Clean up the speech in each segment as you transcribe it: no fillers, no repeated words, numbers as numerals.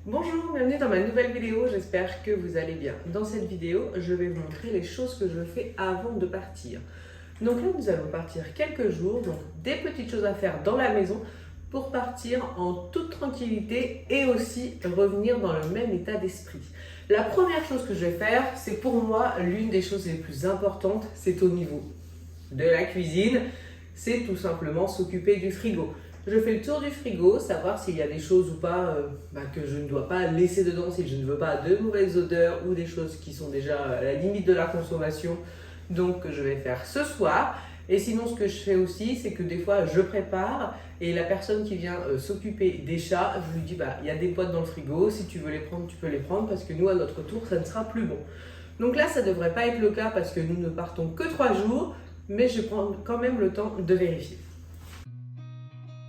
Bonjour, bienvenue dans ma nouvelle vidéo, j'espère que vous allez bien. Dans cette vidéo, je vais vous montrer les choses que je fais avant de partir. Donc là, nous allons partir quelques jours, donc des petites choses à faire dans la maison pour partir en toute tranquillité et aussi revenir dans le même état d'esprit. La première chose que je vais faire, c'est pour moi l'une des choses les plus importantes, c'est au niveau de la cuisine, c'est tout simplement s'occuper du frigo. Je fais le tour du frigo, savoir s'il y a des choses ou pas que je ne dois pas laisser dedans, si je ne veux pas de mauvaises odeurs ou des choses qui sont déjà à la limite de la consommation. Donc je vais faire ce soir. Et sinon ce que je fais aussi, c'est que des fois je prépare et la personne qui vient s'occuper des chats, je lui dis il y a des boîtes dans le frigo, si tu veux les prendre, tu peux les prendre parce que nous à notre tour ça ne sera plus bon. Donc là ça ne devrait pas être le cas parce que nous ne partons que 3 jours, mais je prends quand même le temps de vérifier.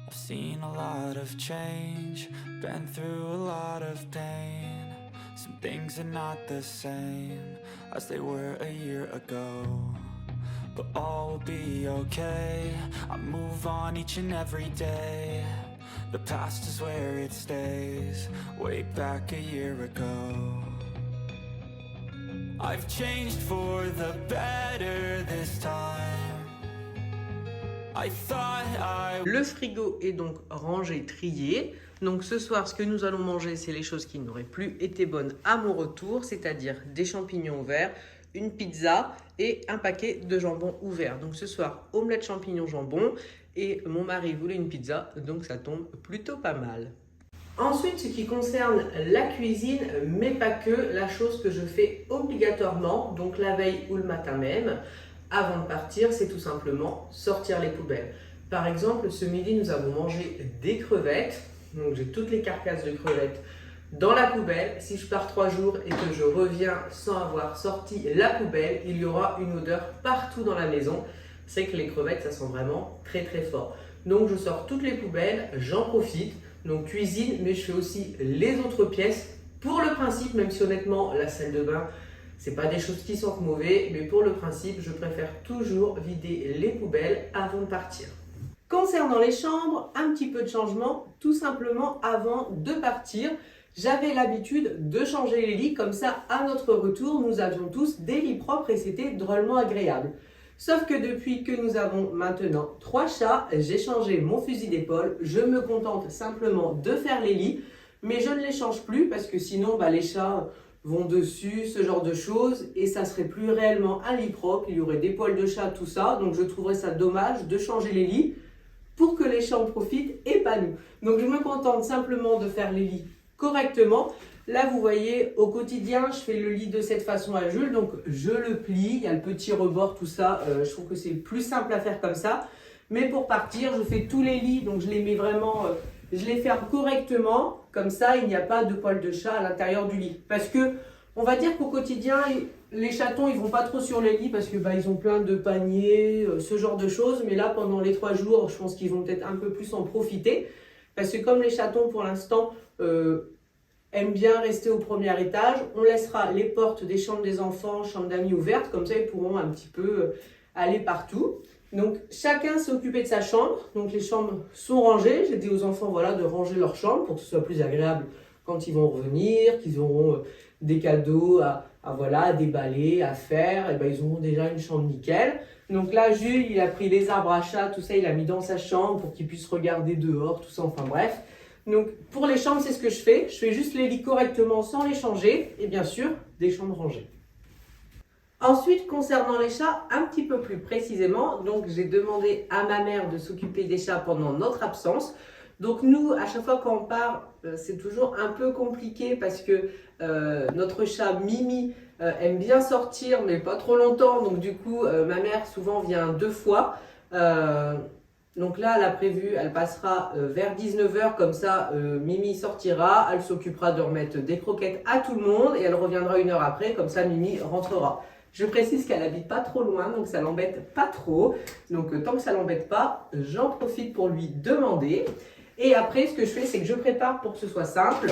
I've seen a lot of change, been through a lot of pain. Some things are not the same as they were a year ago, but all will be okay. I move on each and every day. The past is where it stays, way back a year ago. I've changed for the better this time. Le frigo est donc rangé, trié. Donc ce soir, ce que nous allons manger, c'est les choses qui n'auraient plus été bonnes à mon retour, c'est-à-dire des champignons ouverts, une pizza et un paquet de jambon ouvert. Donc ce soir, omelette champignons jambon et mon mari voulait une pizza, donc ça tombe plutôt pas mal. Ensuite, ce qui concerne la cuisine, mais pas que, la chose que je fais obligatoirement, donc la veille ou le matin même, avant de partir, c'est tout simplement sortir les poubelles. Par exemple, ce midi, nous avons mangé des crevettes. Donc, j'ai toutes les carcasses de crevettes dans la poubelle. Si je pars 3 jours et que je reviens sans avoir sorti la poubelle, il y aura une odeur partout dans la maison. C'est que les crevettes, ça sent vraiment très très fort. Donc, je sors toutes les poubelles, j'en profite. Donc, cuisine, mais je fais aussi les autres pièces. Pour le principe, même si honnêtement, la salle de bain, c'est pas des choses qui sentent mauvais, mais pour le principe, je préfère toujours vider les poubelles avant de partir. Concernant les chambres, un petit peu de changement, tout simplement avant de partir. J'avais l'habitude de changer les lits, comme ça, à notre retour, nous avions tous des lits propres et c'était drôlement agréable. Sauf que depuis que nous avons maintenant 3 chats, j'ai changé mon fusil d'épaule. Je me contente simplement de faire les lits, mais je ne les change plus parce que sinon, les chats vont dessus, ce genre de choses, et ça serait plus réellement un lit propre, il y aurait des poils de chat, tout ça, donc je trouverais ça dommage de changer les lits pour que les chats en profitent et pas nous. Donc je me contente simplement de faire les lits correctement. Là vous voyez, au quotidien, je fais le lit de cette façon à Jules, donc je le plie, il y a le petit rebord, tout ça, je trouve que c'est le plus simple à faire comme ça. Mais pour partir, je fais tous les lits, donc je les mets vraiment... je les ferme correctement, comme ça il n'y a pas de poils de chat à l'intérieur du lit. Parce que, on va dire qu'au quotidien, les chatons ils vont pas trop sur les lits parce que ils ont plein de paniers, ce genre de choses. Mais là, pendant les 3 jours, je pense qu'ils vont peut-être un peu plus en profiter. Parce que comme les chatons pour l'instant aiment bien rester au premier étage, on laissera les portes des chambres des enfants, chambres d'amis ouvertes, comme ça ils pourront un petit peu aller partout. Donc chacun s'est occupé de sa chambre, donc les chambres sont rangées. J'ai dit aux enfants de ranger leur chambre pour que ce soit plus agréable quand ils vont revenir, qu'ils auront des cadeaux à déballer, à faire, et ils auront déjà une chambre nickel. Donc là Jules il a pris les arbres à chat, tout ça il a mis dans sa chambre pour qu'il puisse regarder dehors, tout ça, enfin bref. Donc pour les chambres c'est ce que je fais juste les lits correctement sans les changer et bien sûr des chambres rangées. Ensuite, concernant les chats, un petit peu plus précisément, donc j'ai demandé à ma mère de s'occuper des chats pendant notre absence. Donc nous, à chaque fois qu'on part, c'est toujours un peu compliqué parce que notre chat Mimi aime bien sortir, mais pas trop longtemps. Donc du coup, ma mère souvent vient 2 fois. Donc là, elle a prévu, elle passera vers 19h, comme ça Mimi sortira, elle s'occupera de remettre des croquettes à tout le monde et elle reviendra 1 heure après, comme ça Mimi rentrera. Je précise qu'elle habite pas trop loin, donc ça l'embête pas trop. Donc tant que ça l'embête pas, j'en profite pour lui demander. Et après, ce que je fais, c'est que je prépare pour que ce soit simple.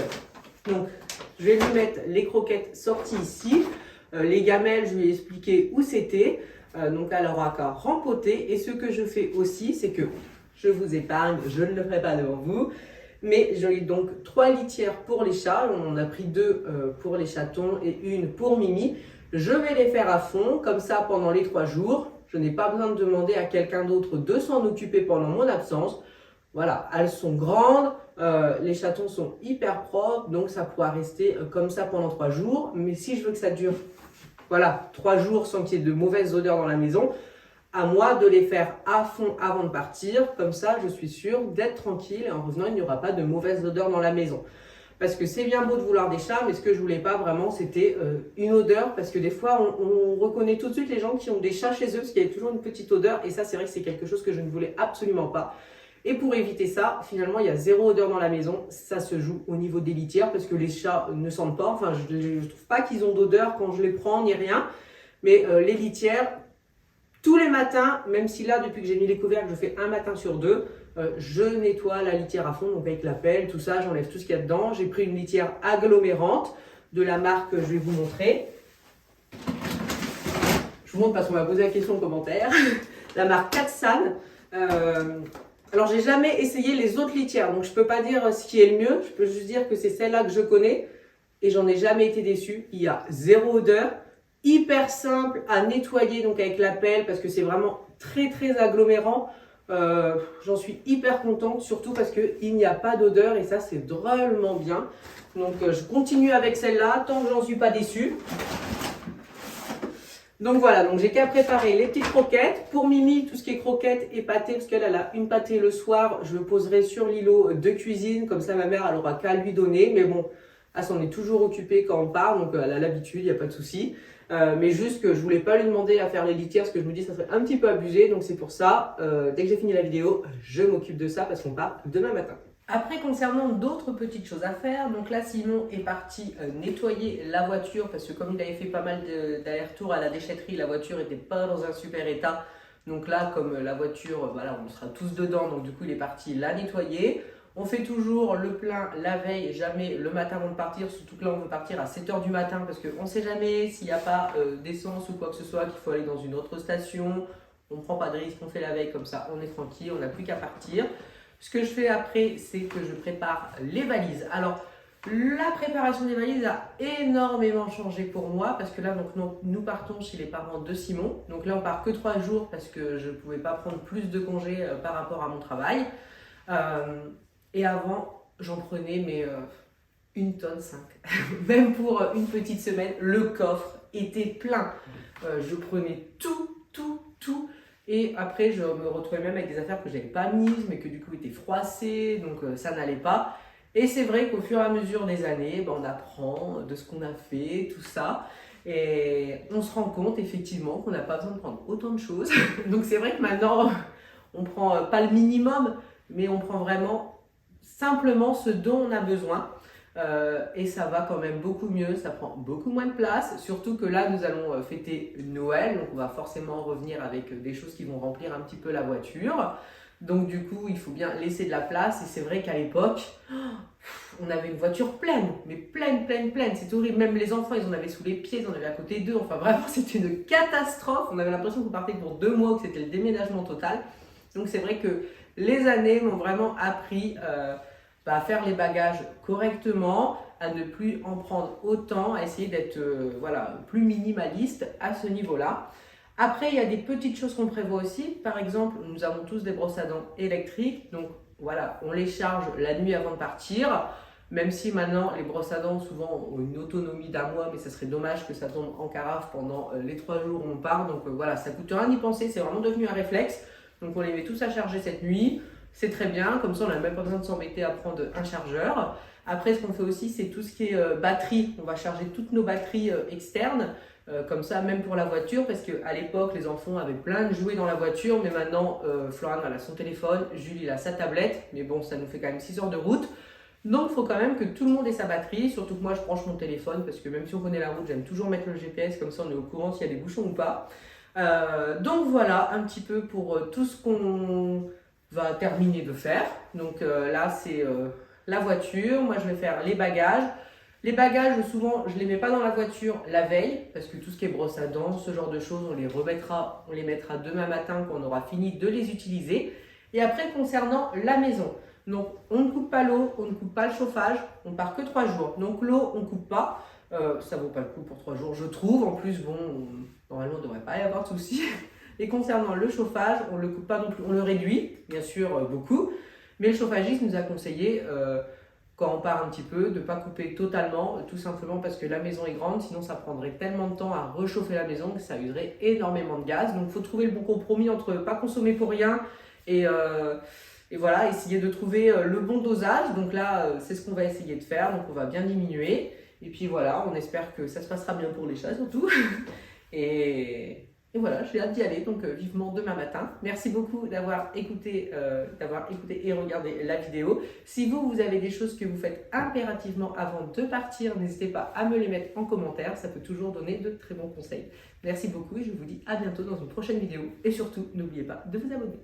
Donc, je vais lui mettre les croquettes sorties ici. Les gamelles, je lui ai expliqué où c'était. Donc, elle aura qu'à rempoter. Et ce que je fais aussi, c'est que je vous épargne, je ne le ferai pas devant vous. Mais j'ai donc 3 litières pour les chats. On en a pris 2 pour les chatons et une pour Mimi. Je vais les faire à fond, comme ça pendant les 3 jours. Je n'ai pas besoin de demander à quelqu'un d'autre de s'en occuper pendant mon absence. Voilà, elles sont grandes, les chatons sont hyper propres, donc ça pourra rester comme ça pendant 3 jours. Mais si je veux que ça dure, voilà, 3 jours sans qu'il y ait de mauvaises odeurs dans la maison, à moi de les faire à fond avant de partir. Comme ça, je suis sûre d'être tranquille et en revenant, il n'y aura pas de mauvaises odeurs dans la maison. Parce que c'est bien beau de vouloir des chats, mais ce que je voulais pas vraiment, c'était une odeur. Parce que des fois, on reconnaît tout de suite les gens qui ont des chats chez eux, parce qu'il y a toujours une petite odeur. Et ça, c'est vrai que c'est quelque chose que je ne voulais absolument pas. Et pour éviter ça, finalement, il y a 0 odeur dans la maison. Ça se joue au niveau des litières, parce que les chats ne sentent pas. Enfin, je ne trouve pas qu'ils ont d'odeur quand je les prends, ni rien. Mais les litières, tous les matins, même si là, depuis que j'ai mis les couvercles, je fais un matin sur 2, je nettoie la litière à fond, donc avec la pelle, tout ça, j'enlève tout ce qu'il y a dedans. J'ai pris une litière agglomérante de la marque que je vais vous montrer. Je vous montre parce qu'on m'a posé la question en commentaire. La marque Katsan. Alors, j'ai jamais essayé les autres litières, donc je ne peux pas dire ce qui est le mieux. Je peux juste dire que c'est celle-là que je connais et j'en ai jamais été déçue. Il y a 0 odeur, hyper simple à nettoyer donc avec la pelle parce que c'est vraiment très très agglomérant. J'en suis hyper contente, surtout parce qu'il n'y a pas d'odeur et ça c'est drôlement bien. Donc je continue avec celle-là tant que j'en suis pas déçue. Donc voilà, donc j'ai qu'à préparer les petites croquettes. Pour Mimi, tout ce qui est croquettes et pâté, parce qu'elle a une pâtée le soir, je le poserai sur l'îlot de cuisine. Comme ça, ma mère, elle aura qu'à lui donner. Mais bon, elle s'en est toujours occupée quand on part, donc elle a l'habitude, il n'y a pas de souci. Mais juste que je voulais pas lui demander à faire les litières, parce que je me dis que ça serait un petit peu abusé. Donc c'est pour ça, dès que j'ai fini la vidéo, je m'occupe de ça parce qu'on part demain matin. Après, concernant d'autres petites choses à faire, donc là, Simon est parti nettoyer la voiture parce que comme il avait fait pas mal d'allers-retours à la déchetterie, la voiture n'était pas dans un super état. Donc là, comme la voiture, voilà, on sera tous dedans, donc du coup, il est parti la nettoyer. On fait toujours le plein la veille, jamais le matin avant de partir, surtout que là, on veut partir à 7 h du matin parce qu'on ne sait jamais s'il n'y a pas d'essence ou quoi que ce soit, qu'il faut aller dans une autre station. On ne prend pas de risque, on fait la veille comme ça, on est tranquille, on n'a plus qu'à partir. Ce que je fais après, c'est que je prépare les valises. Alors, la préparation des valises a énormément changé pour moi parce que là, donc, nous partons chez les parents de Simon. Donc là, on part que 3 jours parce que je ne pouvais pas prendre plus de congés par rapport à mon travail. Et avant, j'en prenais mais 1,5 tonne. Même pour une petite semaine, le coffre était plein. Je prenais tout. Et après, je me retrouvais même avec des affaires que je n'avais pas mises, mais que du coup étaient froissées, donc ça n'allait pas. Et c'est vrai qu'au fur et à mesure des années, on apprend de ce qu'on a fait, tout ça. Et on se rend compte effectivement qu'on n'a pas besoin de prendre autant de choses. Donc c'est vrai que maintenant, on prend pas le minimum, mais on prend vraiment simplement ce dont on a besoin. Et ça va quand même beaucoup mieux, ça prend beaucoup moins de place, surtout que là nous allons fêter Noël, donc on va forcément revenir avec des choses qui vont remplir un petit peu la voiture. Donc du coup il faut bien laisser de la place et c'est vrai qu'à l'époque on avait une voiture pleine, mais pleine, c'est horrible, même les enfants ils en avaient sous les pieds, ils en avaient à côté d'eux, enfin vraiment c'était une catastrophe, on avait l'impression qu'on partait pour 2 mois, que c'était le déménagement total. Donc c'est vrai que les années m'ont vraiment appris à faire les bagages correctement, à ne plus en prendre autant, à essayer d'être voilà, plus minimaliste à ce niveau-là. Après, il y a des petites choses qu'on prévoit aussi. Par exemple, nous avons tous des brosses à dents électriques. Donc voilà, on les charge la nuit avant de partir. Même si maintenant, les brosses à dents souvent ont une autonomie d'1 mois, mais ça serait dommage que ça tombe en carafe pendant les 3 jours où on part. Donc voilà, ça coûte rien d'y penser, c'est vraiment devenu un réflexe. Donc on les met tous à charger cette nuit. C'est très bien, comme ça on n'a même pas besoin de s'embêter à prendre un chargeur. Après, ce qu'on fait aussi, c'est tout ce qui est batterie. On va charger toutes nos batteries externes, comme ça, même pour la voiture, parce qu'à l'époque, les enfants avaient plein de jouets dans la voiture, mais maintenant, Florian elle a son téléphone, Julie il a sa tablette, mais bon, ça nous fait quand même 6 heures de route. Donc, il faut quand même que tout le monde ait sa batterie, surtout que moi, je branche mon téléphone, parce que même si on connaît la route, j'aime toujours mettre le GPS, comme ça on est au courant s'il y a des bouchons ou pas. Donc voilà, un petit peu pour tout ce qu'on va terminer de faire. Donc là c'est la voiture, moi je vais faire les bagages. Les bagages souvent je les mets pas dans la voiture la veille parce que tout ce qui est brosse à dents, ce genre de choses on les mettra demain matin quand on aura fini de les utiliser. Et après concernant la maison, Donc on ne coupe pas l'eau, on ne coupe pas le chauffage, on part que 3 jours. Donc l'eau, on ne coupe pas, ça vaut pas le coup pour 3 jours, je trouve. En plus, bon, normalement, il ne devrait pas y avoir de soucis. Et concernant le chauffage, on ne le coupe pas non plus, on le réduit, bien sûr, beaucoup. Mais le chauffagiste nous a conseillé, quand on part un petit peu, de ne pas couper totalement, tout simplement parce que la maison est grande, sinon ça prendrait tellement de temps à réchauffer la maison que ça userait énormément de gaz. Donc il faut trouver le bon compromis entre pas consommer pour rien et voilà, essayer de trouver le bon dosage. Donc là, c'est ce qu'on va essayer de faire, donc on va bien diminuer. Et puis voilà, on espère que ça se passera bien pour les chats surtout. Et voilà, j'ai hâte d'y aller, donc vivement demain matin. Merci beaucoup d'avoir écouté et regardé la vidéo. Si vous avez des choses que vous faites impérativement avant de partir, n'hésitez pas à me les mettre en commentaire, ça peut toujours donner de très bons conseils. Merci beaucoup et je vous dis à bientôt dans une prochaine vidéo. Et surtout, n'oubliez pas de vous abonner.